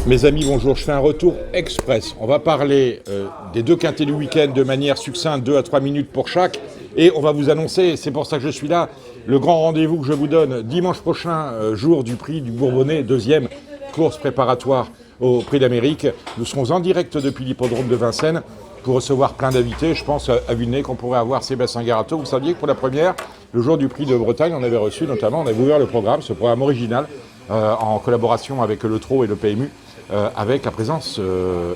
Mes amis, bonjour. Je fais un retour express. On va parler des deux quintés du week-end de manière succincte, 2 à 3 minutes pour chaque. Et on va vous annoncer, c'est pour ça que je suis là, le grand rendez-vous que je vous donne dimanche prochain, jour du prix du Bourbonnais, deuxième course préparatoire au Prix d'Amérique. Nous serons en direct depuis l'hippodrome de Vincennes pour recevoir plein d'invités. Je pense à Vuillet qu'on pourrait avoir Sébastien Garato. Vous saviez que pour la première, le jour du Prix de Bretagne, on avait reçu notamment, on avait ouvert le programme, ce programme original, en collaboration avec le TRO et le PMU, avec la présence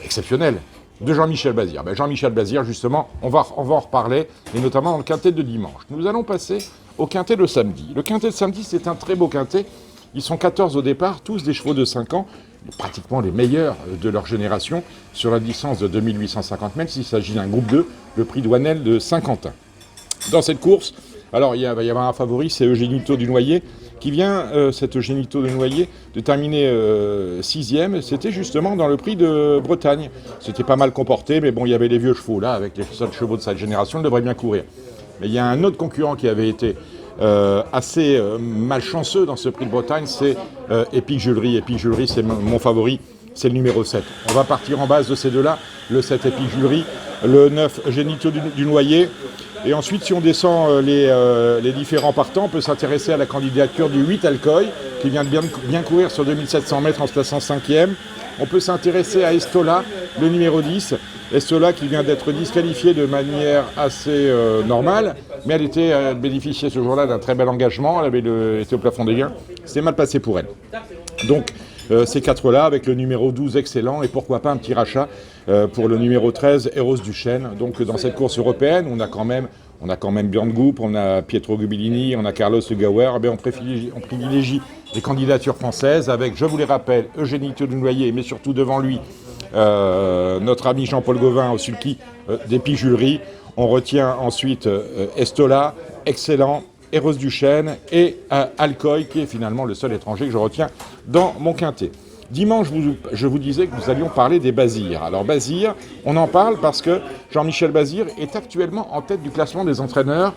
exceptionnelle de Jean-Michel Bazir. Jean-Michel Bazir, justement, on va en reparler, et notamment dans le quintet de dimanche. Nous allons passer au quintet de samedi. Le quintet de samedi, c'est un très beau quintet. Ils sont 14 au départ, tous des chevaux de 5 ans, pratiquement les meilleurs de leur génération, sur la distance de 2850 mètres, s'il s'agit d'un groupe 2, le prix Douanel de Saint-Quentin. Dans cette course, alors il va y avoir un favori, c'est Eugénito du Noyer, qui vient, cet Eugénito du Noyer, de terminer 6e. C'était justement dans le prix de Bretagne. C'était pas mal comporté, mais bon, il y avait les vieux chevaux là, avec les seuls chevaux de cette génération, ils devraient bien courir. Mais il y a un autre concurrent qui avait été assez malchanceux dans ce prix de Bretagne, c'est Epic Julery. Epic Julery, c'est mon favori, c'est le numéro 7. On va partir en base de ces deux-là, le 7 Epic Julery, le 9 Eugénito du Noyer. Et ensuite, si on descend les différents partants, on peut s'intéresser à la candidature du 8 Alcoy, qui vient de bien courir sur 2700 mètres en se plaçant 5e. On peut s'intéresser à Estola, le numéro 10. Estola qui vient d'être disqualifiée de manière assez normale, mais elle bénéficiait ce jour-là d'un très bel engagement, elle avait été au plafond des gains. C'était mal passé pour elle. Donc, ces quatre-là, avec le numéro 12 excellent, et pourquoi pas un petit rachat pour le numéro 13, Eros du Chêne. Donc dans cette course européenne, on a quand même Björn Goop, on a Pietro Gubillini, on a Carlos Gauer. On privilégie les candidatures françaises avec, je vous les rappelle, Eugénito du Noyer, mais surtout devant lui, notre ami Jean-Paul Gauvin au sulky d'Epic Julery. On retient ensuite Estola, excellent, Eros du Chêne et Alcoy, qui est finalement le seul étranger que je retiens dans mon quintet. Dimanche, je vous disais que nous allions parler des Bazir. Alors Bazir, on en parle parce que Jean-Michel Bazir est actuellement en tête du classement des entraîneurs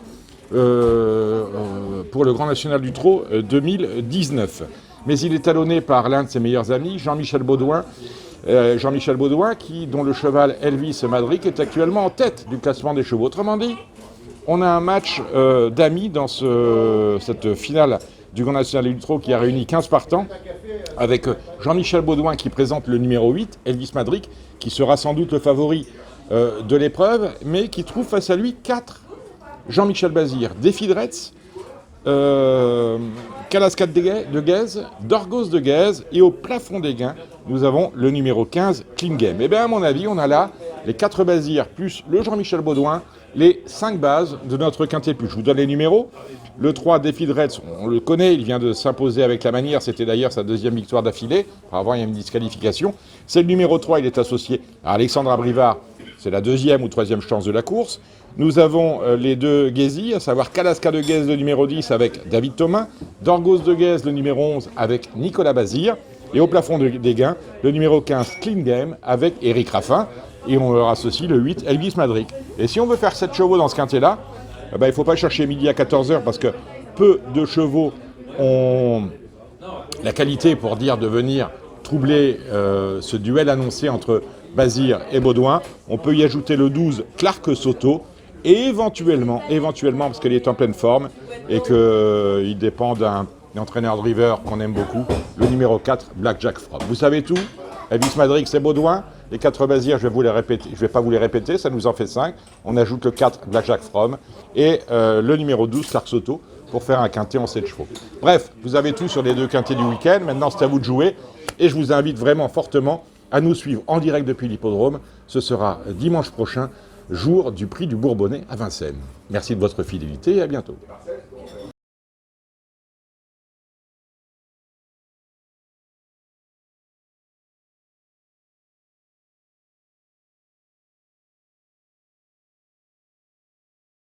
pour le Grand National du Trot 2019. Mais il est talonné par l'un de ses meilleurs amis, Jean-Michel Baudouin. Jean-Michel Baudouin, dont le cheval Elvis Madric est actuellement en tête du classement des chevaux. Autrement dit, on a un match d'amis dans cette finale du Grand National du Trot qui a réuni 15 partants, avec Jean-Michel Baudouin qui présente le numéro 8, Elvis Madric, qui sera sans doute le favori de l'épreuve, mais qui trouve face à lui 4. Jean-Michel Bazir, Défidretz, Calascade de Guèze, Dorgos de Guèze, et au plafond des gains, nous avons le numéro 15, Clean Game. Et bien à mon avis, on a là les 4 Bazir plus le Jean-Michel Baudouin, les 5 bases de notre quintet plus. Je vous donne les numéros. Le 3, Défidretz, on le connaît, il vient de s'imposer avec la manière, c'était d'ailleurs sa deuxième victoire d'affilée. Avant, il y a une disqualification. C'est le numéro 3, il est associé à Alexandre Abrivard, c'est la deuxième ou troisième chance de la course. Nous avons les deux Guézi, à savoir Calasca de Guèze, le numéro 10, avec David Thomas, Dorgos de Guèze, le numéro 11, avec Nicolas Bazir, et au plafond des gains, le numéro 15, Clean Game, avec Éric Raffin, et on leur associe le 8, Elvis Madric. Et si on veut faire 7 chevaux dans ce quintet-là, il ne faut pas chercher midi à 14h parce que peu de chevaux ont la qualité pour dire de venir troubler ce duel annoncé entre Bazir et Baudouin. On peut y ajouter le 12, Clark Soto, et éventuellement, parce qu'il est en pleine forme et qu'il dépend d'un entraîneur driver qu'on aime beaucoup, le numéro 4, Black Jack From. Vous savez tout. Elvis Madric, c'est Baudouin. Les 4 Bazir, je vais pas vous les répéter, ça nous en fait 5. On ajoute le 4, Black Jack From, et le numéro 12, Clark Soto, pour faire un quintet en 7 chevaux. Bref, vous avez tout sur les deux quintets du week-end. Maintenant, c'est à vous de jouer. Et je vous invite vraiment fortement à nous suivre en direct depuis l'hippodrome. Ce sera dimanche prochain, jour du prix du Bourbonnais à Vincennes. Merci de votre fidélité et à bientôt.